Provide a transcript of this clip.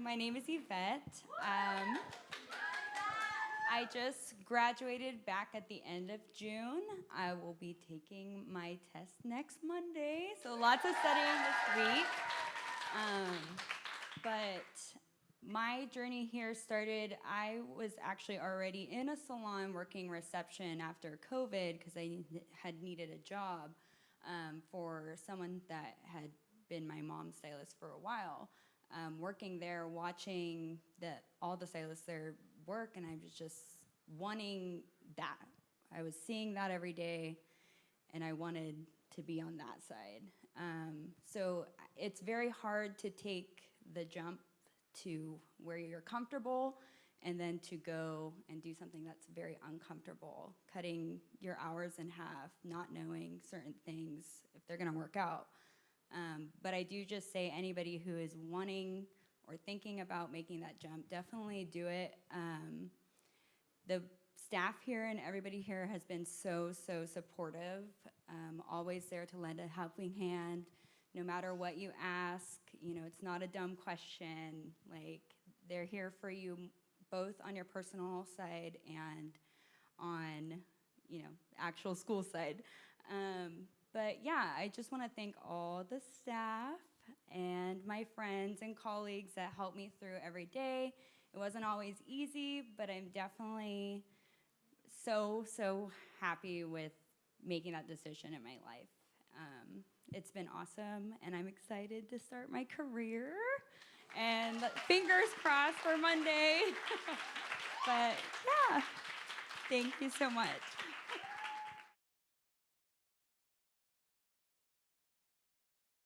my name is Evette. I just graduated back at the end of June. I will be taking my test next Monday, so lots of studying this week. But my journey here started, I was actually already in a salon working reception after COVID because I had needed a job for someone that had been my mom's stylist for a while. Working there, watching all the stylists there work, and I was just wanting that. I was seeing that every day, and I wanted to be on that side. So it's very hard to take the jump to where you're comfortable and then to go and do something that's very uncomfortable, cutting your hours in half, not knowing certain things, if they're gonna work out. But I do just say anybody who is wanting or thinking about making that jump, definitely do it. The staff here and everybody here has been so supportive, always there to lend a helping hand, no matter what you ask. You know, it's not a dumb question. Like, they're here for you both on your personal side and on, you know, actual school side. But yeah, I just want to thank all the staff and my friends and colleagues that helped me through every day. It wasn't always easy, but I'm definitely so happy with making that decision in my life. It's been awesome, and I'm excited to start my career. And fingers crossed for Monday. But yeah, thank you so much.